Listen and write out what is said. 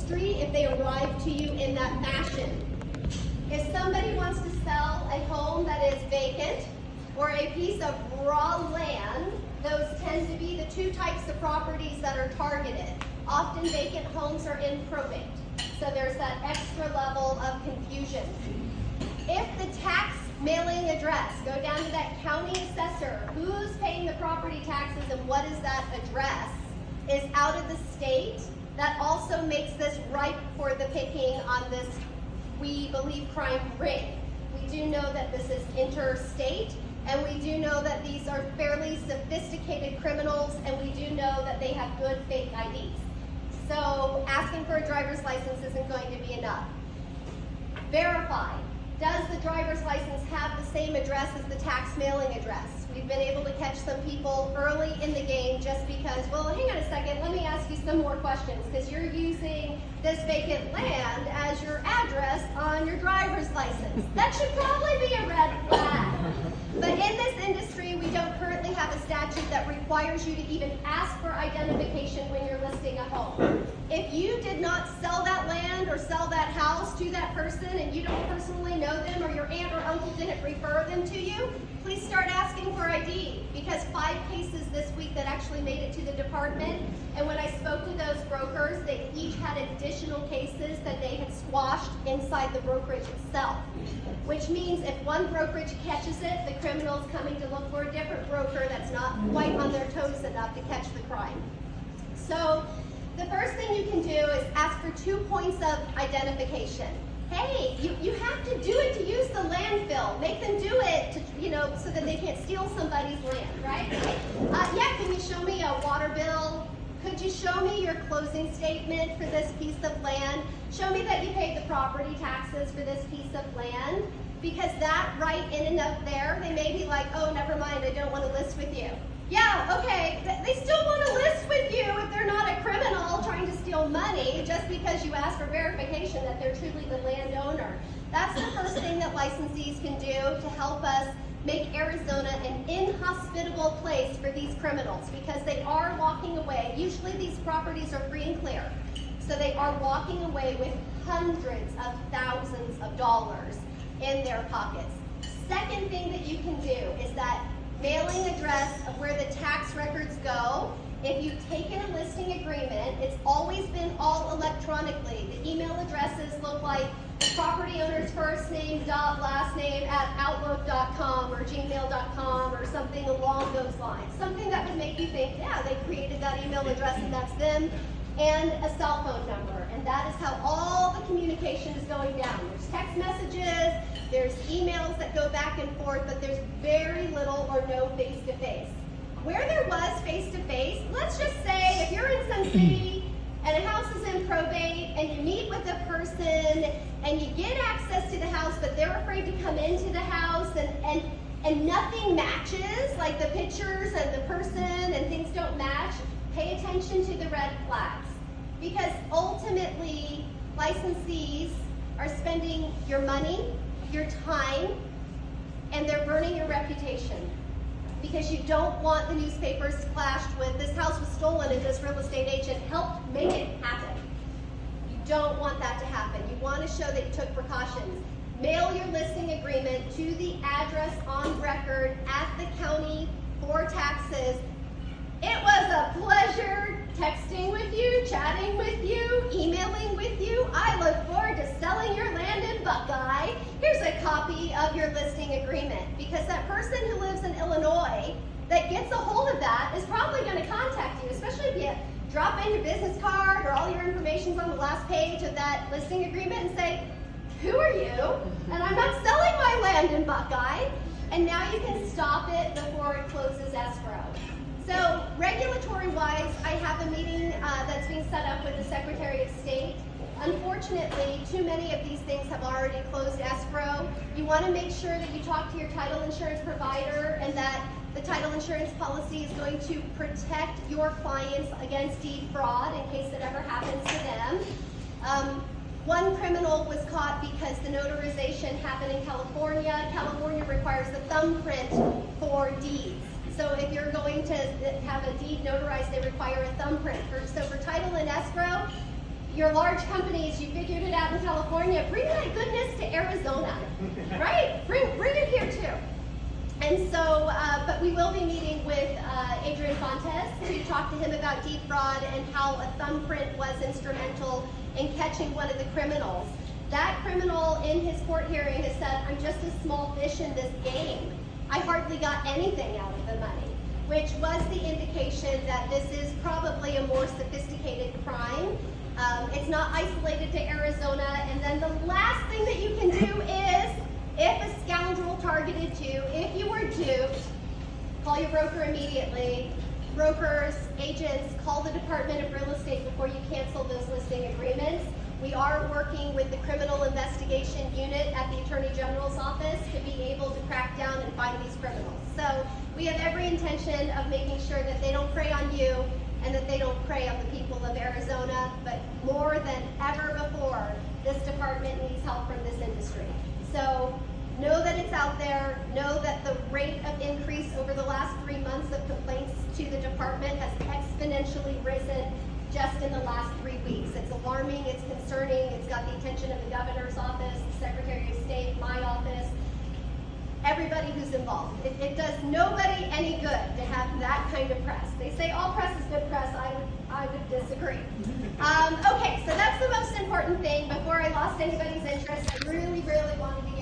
industry if they arrive to you in that fashion. If somebody wants to sell a home that is vacant or a piece of raw land, those tend to be the two types of properties that are targeted. Often vacant homes are in probate, so there's that extra level of confusion. If the tax mailing address, go down to that county assessor, who's paying the property taxes and what is that address, is out of the state, that also makes this ripe for the picking on this, we believe, crime ring. We do know that this is interstate, and we do know that these are fairly sophisticated criminals, and we do know that they have good fake IDs. So asking for a driver's license isn't going to be enough. Verify. Does the driver's license have the same address as the tax mailing address? We've been able to catch some people early in the game just because, well, hang on a second, let me ask you some more questions, because you're using this vacant land as your address on your driver's license. That should probably be a red flag. But in this industry, we don't currently have a statute that requires you to even ask for identification when you're listing a home. If you did not sell that land or sell that house to that person and you don't personally know them, or your aunt or uncle didn't refer them to you, please start asking for ID, because 5 cases this week that actually made it to the department, and when I spoke to those brokers, they each had additional cases that they had squashed inside the brokerage itself. Which means if one brokerage catches it, the criminal's coming to look for a different broker that's not quite on their toes enough to catch the crime. So the first thing you can do is ask for 2 points of identification. Hey, you have to do it to use the landfill. Make them do it to, so that they can't steal somebody's land, right? Yeah, can you show me a water bill? Could you show me your closing statement for this piece of land? Show me that you paid the property taxes for this piece of land. Because that right in and of there, they may be like, oh, never mind, I don't want to list with you. Yeah, okay, they still want to list with you if they're not a criminal trying to steal money just because you ask for verification that they're truly the landowner. That's the first thing that licensees can do to help us make Arizona an inhospitable place for these criminals, because they are walking away. Usually these properties are free and clear. So they are walking away with hundreds of thousands of dollars in their pockets. Second thing that you can do is that mailing address of where the tax records go. If you've taken a listing agreement, it's always been all electronically. The email addresses look like the property owner's first name dot last name at outlook.com or gmail.com or something along those lines. Something that would make you think, yeah, they created that email address and that's them, and a cell phone number. And that is how all the communication is going down. There's text messages, there's emails that go back and forth, but there's very little or no face-to-face. Where there was face-to-face, let's just say if you're in some city and a house is in probate and you meet with a person and you get access to the house, but they're afraid to come into the house and nothing matches, like the pictures and the person and things don't match, pay attention to the red flags. Because ultimately, licensees are spending your money, your time, and they're burning your reputation. Because you don't want the newspapers splashed with, this house was stolen and this real estate agent helped make it happen. You don't want that to happen. You want to show that you took precautions. Mail your listing agreement to the address on record at the county for taxes. It was a pleasure texting with you, chatting with you, emailing with you. I look forward to selling your land in Buckeye. Here's a copy of your listing agreement, because that person who lives in Illinois that gets a hold of that is probably going to contact you, especially if you drop in your business card or all your information's on the last page of that listing agreement and say, who are you? And I'm not selling my land in Buckeye. And now you can stop it before it closes escrow. So regulatory-wise, I have a meeting that's being set up with the Secretary of State. Unfortunately, too many of these things have already closed escrow. You want to make sure that you talk to your title insurance provider and that the title insurance policy is going to protect your clients against deed fraud in case it ever happens to them. One criminal was caught because the notarization happened in California. California requires the thumbprint for deeds. So if you're going to have a deed notarized, they require a thumbprint. So for title and escrow, Your large companies, you figured it out in California, bring that goodness to Arizona, right? Bring it here too. And so, but we will be meeting with Adrian Fontes to talk to him about deep fraud and how a thumbprint was instrumental in catching one of the criminals. That criminal in his court hearing has said, I'm just a small fish in this game. I hardly got anything out of the money, which was the indication that this is probably a more sophisticated crime. It's not isolated to Arizona. And then the last thing that you can do is, if a scoundrel targeted you, if you were duped, call your broker immediately. Brokers, agents, call the Department of Real Estate before you cancel those listing agreements. We are working with the Criminal Investigation Unit at the Attorney General's office to be able to crack down and find these criminals. So we have every intention of making sure that they don't prey on you and that they don't prey on the people of Arizona, but more than ever before, this department needs help from this industry. So know that it's out there. Know that the rate of increase over the last 3 months of complaints to the department has exponentially risen just in the last 3 weeks. It's alarming, it's concerning, it's got the attention of the governor's office, the Secretary of State, my office, everybody who's involved. It does nobody any good to have that kind of press. They say all press is good press. I would disagree. Okay, so that's the most important thing. Before I lost anybody's interest, I really wanted to